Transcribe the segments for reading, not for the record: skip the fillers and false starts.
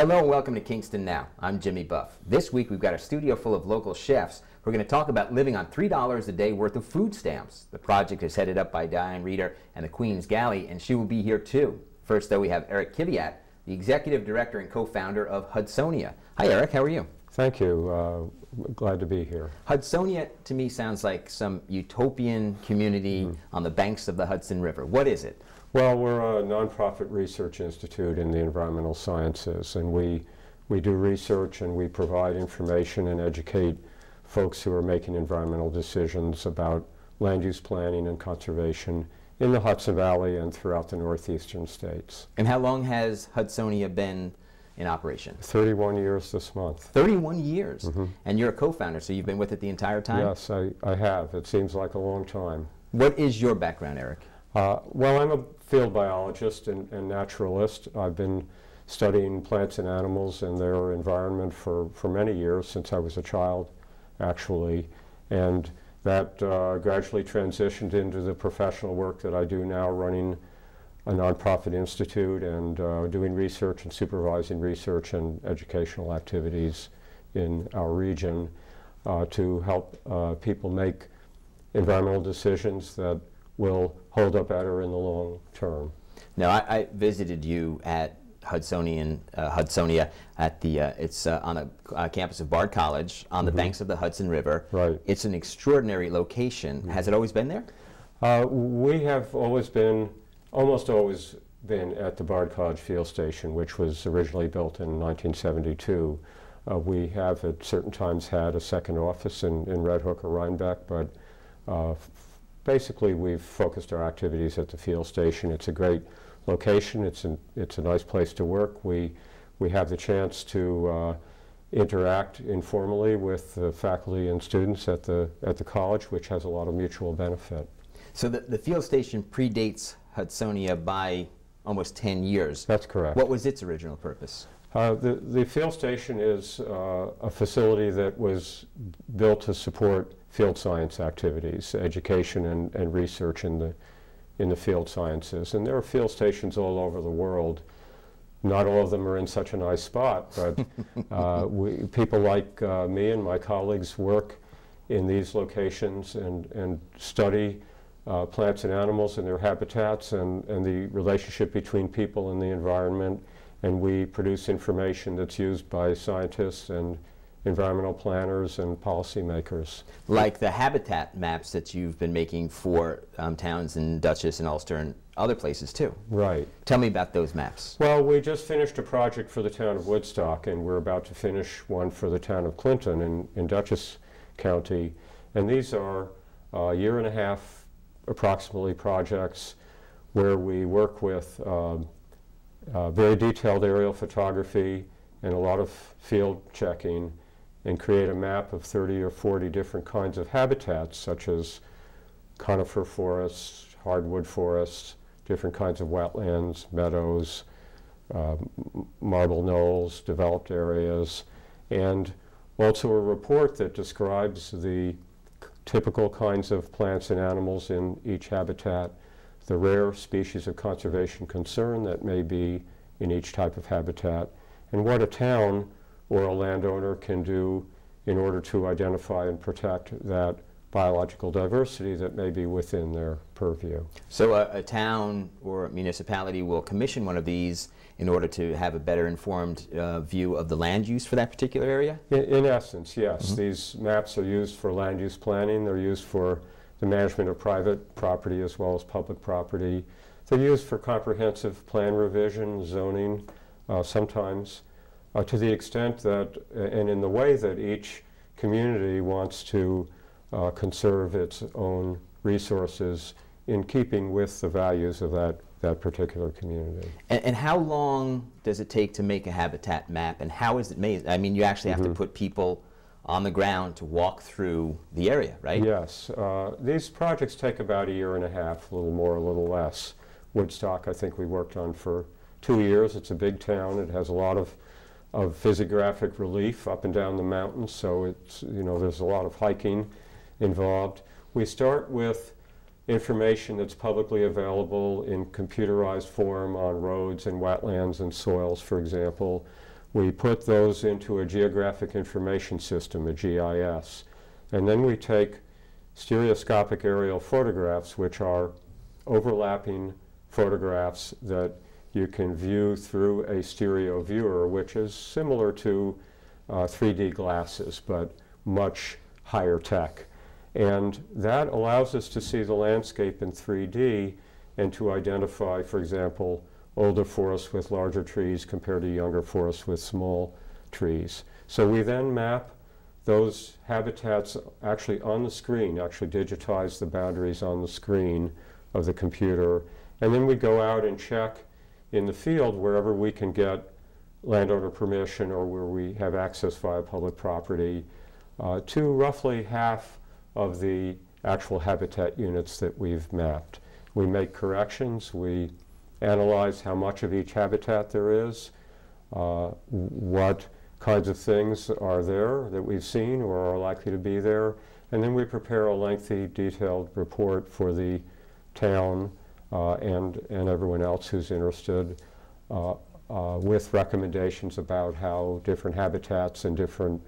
Hello and welcome to Kingston Now. I'm Jimmy Buff. This week we've got a studio full of local chefs. We're going to talk about living on $3 a day worth of food stamps. The project is headed up by Diane and the Queen's Galley, and she will be here too. First though, we have Erik Kiviat, the executive director and co-founder of Hudsonia. Hi Erik, how are you? Thank you. Glad to be here. Hudsonia to me sounds like some utopian community on the banks of the Hudson River. What is it? Well, we're a nonprofit research institute in the environmental sciences, and we do research and we provide information and educate folks who are making environmental decisions about land use planning and conservation in the Hudson Valley and throughout the northeastern states. And how long has Hudsonia been in operation? 31 years this month. 31 years? And you're a co-founder, so you've been with it the entire time? Yes, I have. It seems like a long time. What is your background, Erik? Well, I'm a field biologist and naturalist. I've been studying plants and animals and their environment for many years, since I was a child, actually. And that gradually transitioned into the professional work that I do now, running a nonprofit institute and doing research and supervising research and educational activities in our region to help people make environmental decisions that will hold up better in the long term. Now, I visited you at Hudsonia at the, it's on a campus of Bard College on the banks of the Hudson River. Right. It's an extraordinary location. Has it always been there? We have almost been, almost always been at the Bard College Field Station, which was originally built in 1972. We have at certain times had a second office in Red Hook or Rhinebeck, but basically we've focused our activities at the field station. It's a great location. It's a nice place to work. We have the chance to interact informally with the faculty and students at the college, which has a lot of mutual benefit. So the field station predates Hudsonia by almost 10 years. That's correct. What was its original purpose? The field station is a facility that was built to support field science activities, education and research in the field sciences. And there are field stations all over the world. Not all of them are in such a nice spot, but people like me and my colleagues work in these locations and study plants and animals and their habitats and the relationship between people and the environment. And we produce information that's used by scientists and environmental planners and policymakers. Like the habitat maps that you've been making for towns in Dutchess and Ulster and other places too. Right. Tell me about those maps. Well, we just finished a project for the town of Woodstock, and we're about to finish one for the town of Clinton in Dutchess County. And these are year-and-a-half approximately projects where we work with very detailed aerial photography and a lot of field checking, and create a map of 30 or 40 different kinds of habitats, such as conifer forests, hardwood forests, different kinds of wetlands, meadows, marble knolls, developed areas, and also a report that describes the typical kinds of plants and animals in each habitat, the rare species of conservation concern that may be in each type of habitat, and what a town or a landowner can do in order to identify and protect that biological diversity that may be within their purview. So a town or a municipality will commission one of these in order to have a better informed view of the land use for that particular area? In essence, yes. These maps are used for land use planning. They're used for the management of private property as well as public property. They're used for comprehensive plan revision, zoning, sometimes. To the extent that, and in the way that each community wants to conserve its own resources in keeping with the values of that particular community. And how long does it take to make a habitat map, and how is it made? I mean, you actually have to put people on the ground to walk through the area, right? Yes. These projects take about a year-and-a-half, a little more, a little less. Woodstock, I think we worked on for 2 years. It's a big town. It has a lot of physiographic relief up and down the mountains, so it's, there's a lot of hiking involved. We start with information that's publicly available in computerized form on roads and wetlands and soils, for example. We put those into a geographic information system, a GIS, and then we take stereoscopic aerial photographs, which are overlapping photographs that you can view through a stereo viewer, which is similar to 3D glasses, but much higher tech. And that allows us to see the landscape in 3D and to identify, for example, older forests with larger trees compared to younger forests with small trees. So we then map those habitats actually on the screen, actually digitize the boundaries on the screen of the computer, and then we go out and check in the field wherever we can get landowner permission or where we have access via public property to roughly half of the actual habitat units that we've mapped. We make corrections, we analyze how much of each habitat there is, what kinds of things are there that we've seen or are likely to be there, and then we prepare a lengthy, detailed report for the town and everyone else who's interested with recommendations about how different habitats and different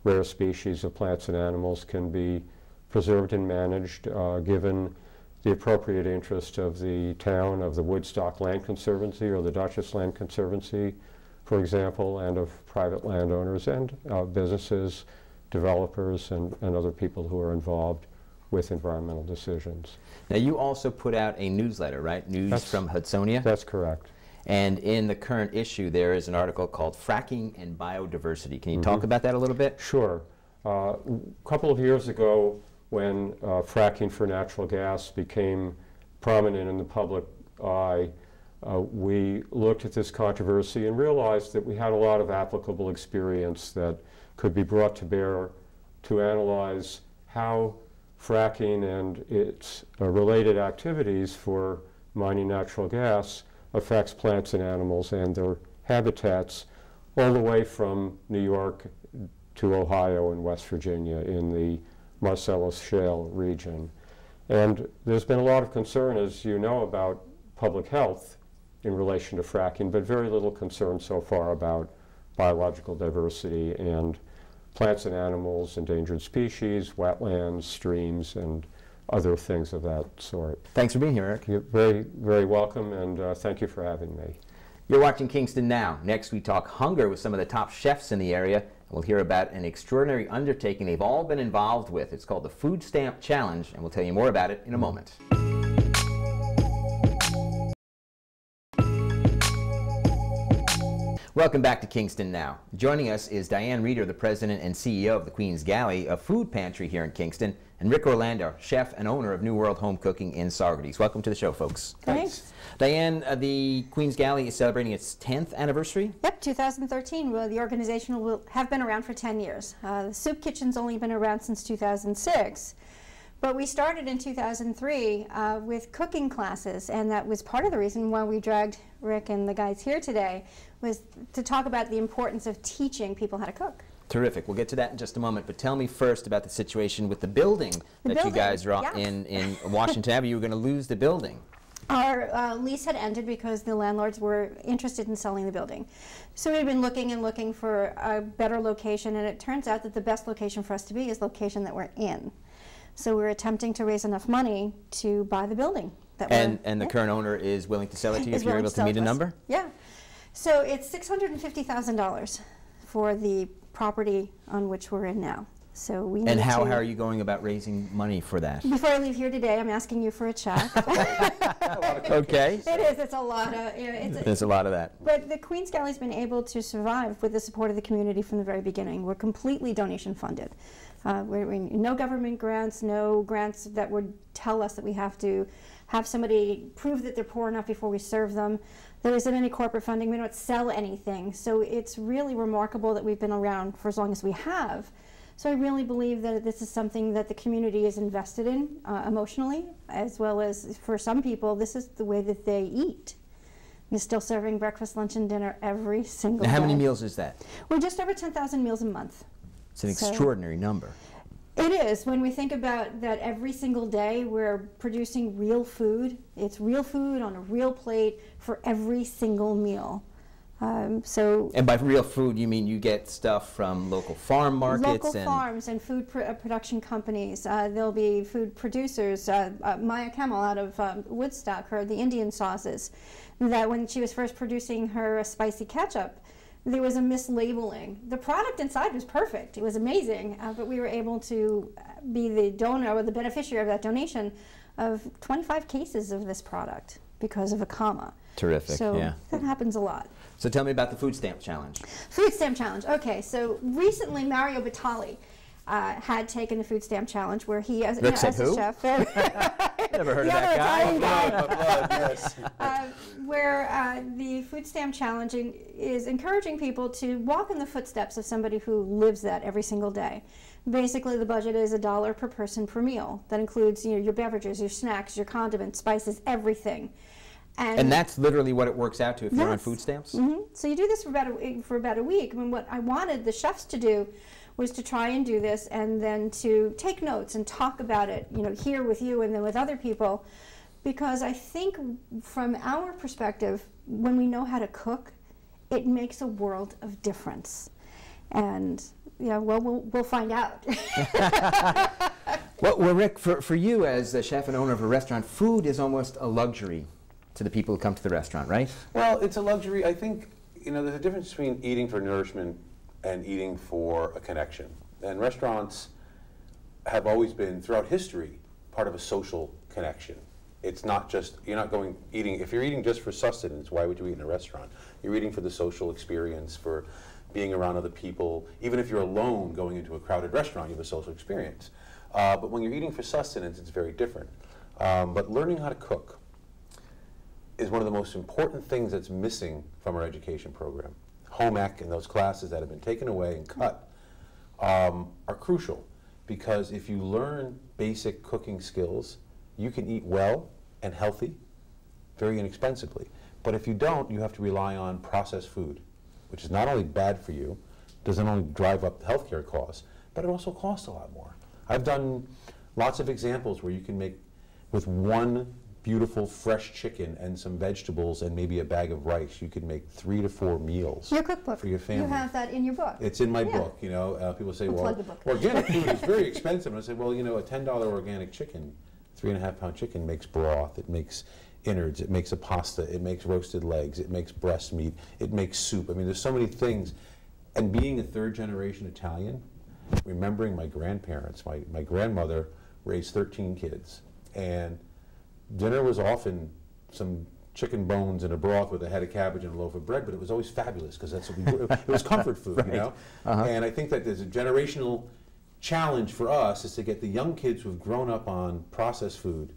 rare species of plants and animals can be preserved and managed given the appropriate interest of the town, of the Woodstock Land Conservancy or the Dutchess Land Conservancy, for example, and of private landowners and businesses, developers, and other people who are involved with environmental decisions. Now, you also put out a newsletter, right? News from Hudsonia? That's correct. And in the current issue, there is an article called Fracking and Biodiversity. Can you talk about that a little bit? Sure. A couple of years ago, when fracking for natural gas became prominent in the public eye, we looked at this controversy and realized that we had a lot of applicable experience that could be brought to bear to analyze how fracking and its related activities for mining natural gas affects plants and animals and their habitats all the way from New York to Ohio and West Virginia in the Marcellus Shale region. And there's been a lot of concern, as you know, about public health in relation to fracking, but very little concern so far about biological diversity and plants and animals, endangered species, wetlands, streams, and other things of that sort. Thanks for being here, Erik. You're very, very welcome, and thank you for having me. You're watching Kingston Now. Next, we talk hunger with some of the top chefs in the area, and we'll hear about an extraordinary undertaking they've all been involved with. It's called the Food Stamp Challenge, and we'll tell you more about it in a moment. Welcome back to Kingston Now. Joining us is Diane Reeder, the president and CEO of the Queen's Galley, a food pantry here in Kingston, and Rick Orlando, chef and owner of New World Home Cooking in Saugerties. Welcome to the show, folks. Thanks. Diane, the Queen's Galley is celebrating its 10th anniversary? Yep, 2013. Well, the organization will have been around for 10 years. The soup kitchen's only been around since 2006. But we started in 2003 with cooking classes, and that was part of the reason why we dragged Rick and the guys here today, was to talk about the importance of teaching people how to cook. Terrific. We'll get to that in just a moment, but tell me first about the situation with the building that you guys are in Washington Avenue. You were going to lose the building. Our lease had ended because the landlords were interested in selling the building. So we had been looking and looking for a better location, and it turns out that the best location for us to be is the location that we're in. So we're attempting to raise enough money to buy the building. And the current owner is willing to sell it to you if you're able to meet a number? Yeah. So it's $650,000 for the property on which we're in now. So we need how are you going about raising money for that? Before I leave here today, I'm asking you for a check. Okay. It is. It's a lot of. There's a lot of that. But the Queen's Galley's been able to survive with the support of the community from the very beginning. We're completely donation funded. No government grants, no grants that would tell us that we have to have somebody prove that they're poor enough before we serve them. There isn't any corporate funding. We don't sell anything. So it's really remarkable that we've been around for as long as we have. So I really believe that this is something that the community is invested in emotionally, as well as for some people, this is the way that they eat. We're still serving breakfast, lunch, and dinner every single day. How many meals is that? We're just over 10,000 meals a month. It's an extraordinary number. It is. When we think about that every single day we're producing real food, it's real food on a real plate for every single meal. And by real food, you mean you get stuff from local farm markets? Local farms and food production companies. There'll be food producers. Maya Kemal out of Woodstock, the Indian sauces, that when she was first producing her spicy ketchup, there was a mislabeling. The product inside was perfect. It was amazing, but we were able to be the donor or the beneficiary of that donation of 25 cases of this product because of a comma. Terrific, so yeah. That happens a lot. So tell me about the food stamp challenge. Food stamp challenge. Okay, so recently Mario Batali had taken the food stamp challenge where he, as a chef, never heard of that guy. Where the food stamp challenge is encouraging people to walk in the footsteps of somebody who lives that every single day. Basically, the budget is $1 per person per meal. That includes your beverages, your snacks, your condiments, spices, everything. And that's literally what it works out to if you're on food stamps? Mm-hmm. So you do this for about a week. I mean, what I wanted the chefs to do was to try and do this and then to take notes and talk about it, here with you and then with other people, because I think from our perspective, when we know how to cook, it makes a world of difference. And we'll find out. Well, Rick, for you as a chef and owner of a restaurant, food is almost a luxury to the people who come to the restaurant, right? Well, it's a luxury. I think, there's a difference between eating for nourishment and eating for a connection. And restaurants have always been, throughout history, part of a social connection. It's not just, you're not eating, if you're eating just for sustenance, why would you eat in a restaurant? You're eating for the social experience, for being around other people. Even if you're alone going into a crowded restaurant, you have a social experience. But when you're eating for sustenance, it's very different. But learning how to cook is one of the most important things that's missing from our education program. Home ec and those classes that have been taken away and cut are crucial, because if you learn basic cooking skills, you can eat well and healthy very inexpensively. But if you don't, you have to rely on processed food, which is not only bad for you, doesn't only drive up healthcare costs, but it also costs a lot more. I've done lots of examples where you can make, with one beautiful fresh chicken and some vegetables and maybe a bag of rice, you can make 3 to 4 meals. Your cookbook. For your family. You have that in your book. It's in my book. People say, well, organic food is very expensive. And I say, well, a $10 organic chicken, 3.5-pound chicken makes broth, it makes innards, it makes a pasta, it makes roasted legs, it makes breast meat, it makes soup. I mean, there's so many things. And being a third-generation Italian, remembering my grandparents, my grandmother raised 13 kids, and dinner was often some chicken bones and a broth with a head of cabbage and a loaf of bread, but it was always fabulous because that's what we do. It was comfort food, right. And I think that there's a generational challenge for us is to get the young kids who've grown up on processed food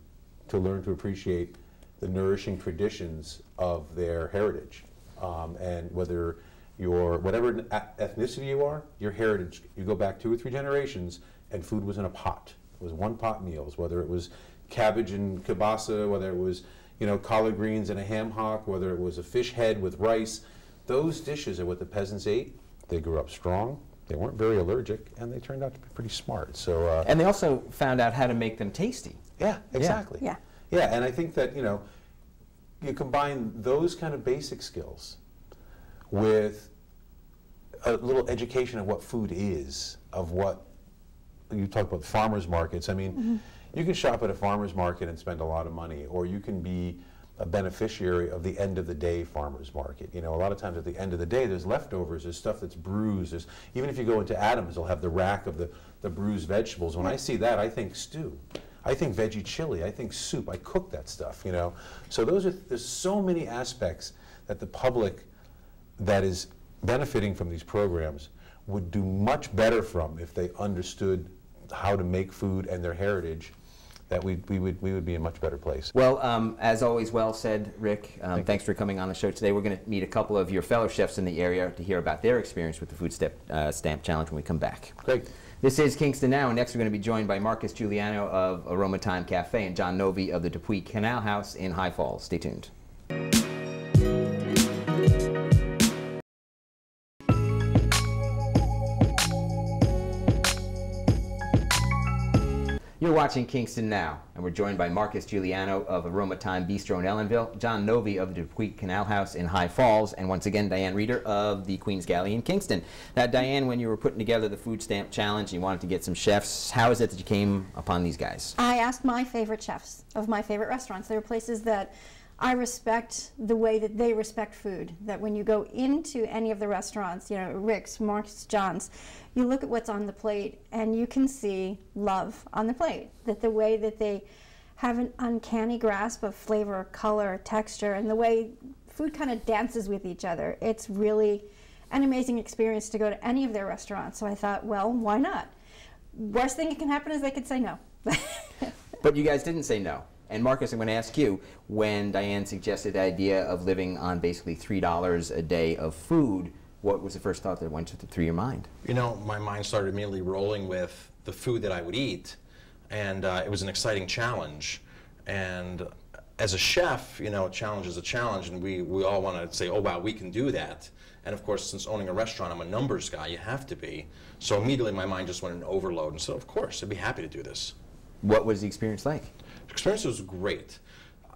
to learn to appreciate the nourishing traditions of their heritage. And whether you're, whatever ethnicity you are, your heritage, you go back 2 or 3 generations and food was in a pot. It was one-pot meals, whether it was cabbage and kielbasa, whether it was collard greens and a ham hock, whether it was a fish head with rice. Those dishes are what the peasants ate. They grew up strong, they weren't very allergic, and they turned out to be pretty smart. So and they also found out how to make them tasty. Yeah, exactly. Yeah. Yeah, and I think that you combine those kind of basic skills with a little education of what food is, of what you talk about farmers markets. I mean, you can shop at a farmer's market and spend a lot of money, or you can be a beneficiary of the end of the day farmer's market. A lot of times at the end of the day there's leftovers, there's stuff that's bruised. Even if you go into Adams, they'll have the rack of the bruised vegetables. When I see that, I think stew. I think veggie chili, I think soup. I cook that stuff, So there's so many aspects that the public that is benefiting from these programs would do much better from if they understood how to make food and their heritage, that we would be in a much better place. Well, as always, well said, Rick. Thanks for coming on the show today. We're going to meet a couple of your fellow chefs in the area to hear about their experience with the Food Stamp Challenge when we come back. Great. This is Kingston Now, and next we're going to be joined by Marcus Giuliano of Aroma Time Cafe and John Novi of the Depuy Canal House in High Falls. Stay tuned. You're watching Kingston Now, and we're joined by Marcus Giuliano of Aroma, Thyme, Bistro in Ellenville, John Novi of the Depuy Canal House in High Falls, and once again Diane Reeder of the Queen's Galley in Kingston. Now, Diane, when you were putting together the food stamp challenge and you wanted to get some chefs, how is it that you came upon these guys? I asked my favorite chefs of my favorite restaurants. There are places that I respect the way that they respect food, that when you go into any of the restaurants, you know, Rick's, Mark's, John's, you look at what's on the plate and you can see love on the plate, that the way that they have an uncanny grasp of flavor, color, texture, and the way food kind of dances with each other. It's really an amazing experience to go to any of their restaurants. So I thought, well, why not? Worst thing that can happen is they could say no. But you guys didn't say no. And Marcus, I'm going to ask you, when Diane suggested the idea of living on basically $3 a day of food, what was the first thought that went through your mind? You know, my mind started immediately rolling with the food that I would eat, and it was an exciting challenge. And as a chef, you know, a challenge is a challenge, and we all want to say, oh wow, we can do that. And of course, since owning a restaurant, I'm a numbers guy, you have to be. So immediately my mind just went in overload and said, of course, I'd be happy to do this. What was the experience like? The experience was great.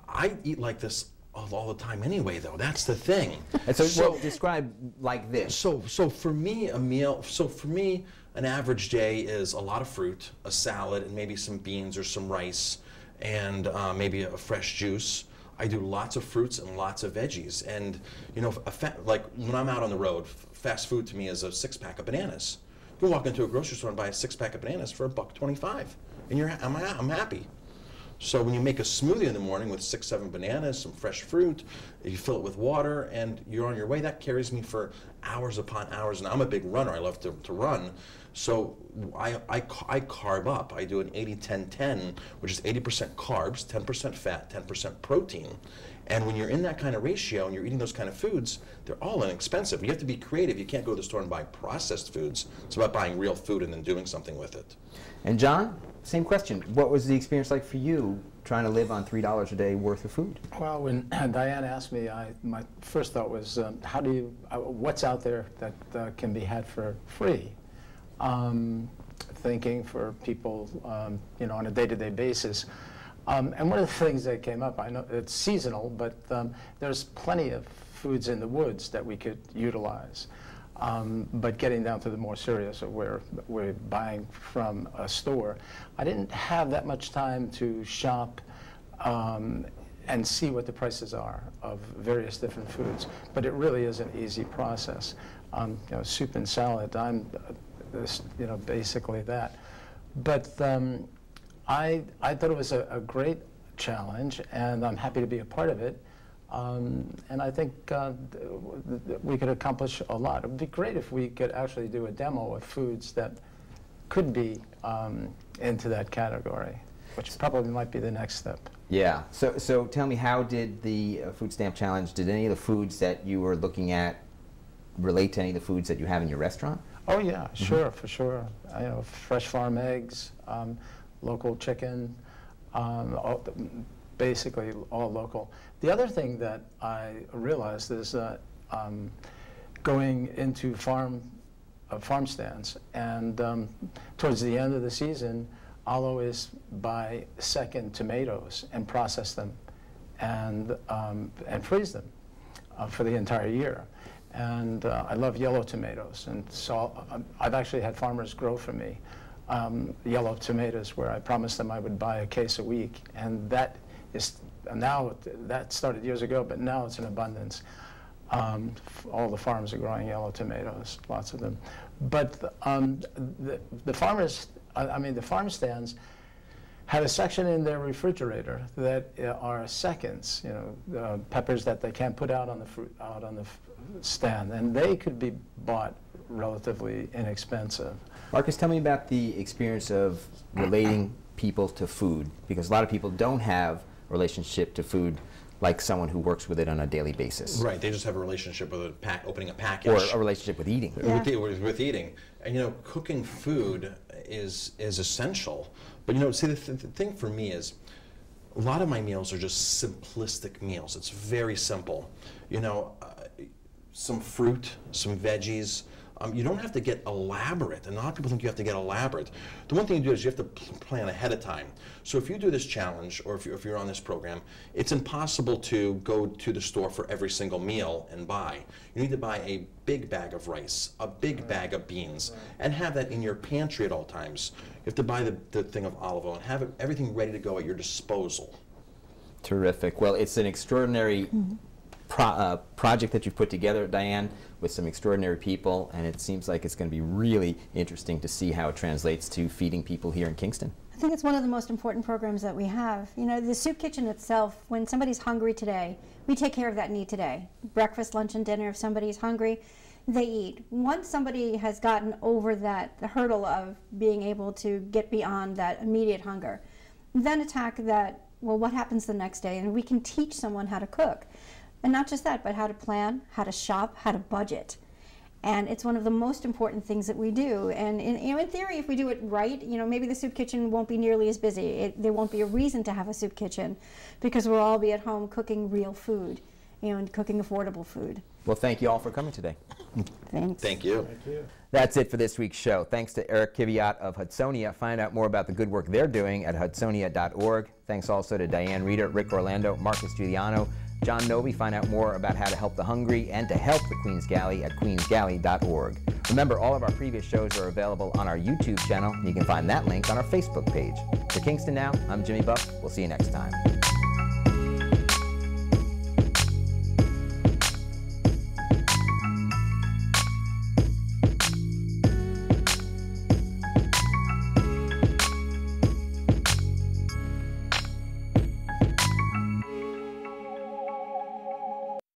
I eat like this all the time anyway, though. That's the thing. And so well, describe like this. So for me, an average day is a lot of fruit, a salad, and maybe some beans or some rice, and maybe a fresh juice. I do lots of fruits and lots of veggies. And, you know, like when I'm out on the road, fast food to me is a 6-pack of bananas. You can walk into a grocery store and buy a 6-pack of bananas for $1.25, and I'm happy. So when you make a smoothie in the morning with 6, 7 bananas, some fresh fruit, you fill it with water, and you're on your way, that carries me for hours upon hours. And I'm a big runner. I love to run. So I carb up. I do an 80-10-10, which is 80% carbs, 10% fat, 10% protein. And when you're in that kind of ratio and you're eating those kind of foods, they're all inexpensive. You have to be creative. You can't go to the store and buy processed foods. It's about buying real food and then doing something with it. And John, same question. What was the experience like for you trying to live on $3 a day worth of food? Well, when Diane asked me, my first thought was, what's out there that can be had for free? Thinking for people, you know, on a day-to-day basis. And one of the things that came up, I know it's seasonal, but there's plenty of foods in the woods that we could utilize. But getting down to the more serious of where we're buying from a store, I didn't have that much time to shop and see what the prices are of various different foods. But it really is an easy process. You know, soup and salad, you know, basically that. But I thought it was a great challenge, and I'm happy to be a part of it. And I think we could accomplish a lot. It would be great if we could actually do a demo of foods that could be into that category, which probably might be the next step. Yeah. So tell me, how did the food stamp challenge, did any of the foods that you were looking at relate to any of the foods that you have in your restaurant? Oh yeah, sure, for sure. You know, fresh farm eggs, local chicken, basically all local. The other thing that I realized is that going into farm stands, and towards the end of the season, I'll always buy second tomatoes and process them and freeze them for the entire year. And I love yellow tomatoes, and so I've actually had farmers grow for me yellow tomatoes where I promised them I would buy a case a week, and that is now, that started years ago, but now it's in abundance. All the farms are growing yellow tomatoes, lots of them. But the farmers, I mean the farm stands, had a section in their refrigerator that are seconds, you know, peppers that they can't put out on the stand, and they could be bought relatively inexpensive. Marcus, tell me about the experience of relating people to food, because a lot of people don't have a relationship to food like someone who works with it on a daily basis. Right, they just have a relationship with opening a package. Or a relationship with eating. Yeah. With eating. And you know, cooking food is essential. But you know, see, the thing for me is, a lot of my meals are just simplistic meals. It's very simple. You know, some fruit, some veggies, You don't have to get elaborate, and a lot of people think you have to get elaborate. The one thing you do is you have to plan ahead of time. So if you do this challenge, or if you're on this program, it's impossible to go to the store for every single meal and buy. You need to buy a big bag of rice, a big bag of beans, and have that in your pantry at all times. You have to buy the thing of olive oil and have everything ready to go at your disposal. Terrific. Well, it's an extraordinary project that you've put together, Diane, with some extraordinary people, and it seems like it's going to be really interesting to see how it translates to feeding people here in Kingston. I think it's one of the most important programs that we have. You know, the soup kitchen itself, when somebody's hungry today, we take care of that need today. Breakfast, lunch, and dinner, if somebody's hungry, they eat. Once somebody has gotten over the hurdle of being able to get beyond that immediate hunger, then attack that, well, what happens the next day? And we can teach someone how to cook. And not just that, but how to plan, how to shop, how to budget. And it's one of the most important things that we do. And in theory, if we do it right, maybe the soup kitchen won't be nearly as busy. There won't be a reason to have a soup kitchen because we'll all be at home cooking real food, and cooking affordable food. Well, thank you all for coming today. Thanks. Thank you. Thank you. That's it for this week's show. Thanks to Erik Kiviat of Hudsonia. Find out more about the good work they're doing at hudsonia.org. Thanks also to Diane Reeder, Rick Orlando, Marcus Giuliano, John Novi. Find out more about how to help the hungry and to help the Queen's Galley at queensgalley.org. Remember, all of our previous shows are available on our YouTube channel. You can find that link on our Facebook page. For Kingston Now, I'm Jimmy Buff. We'll see you next time.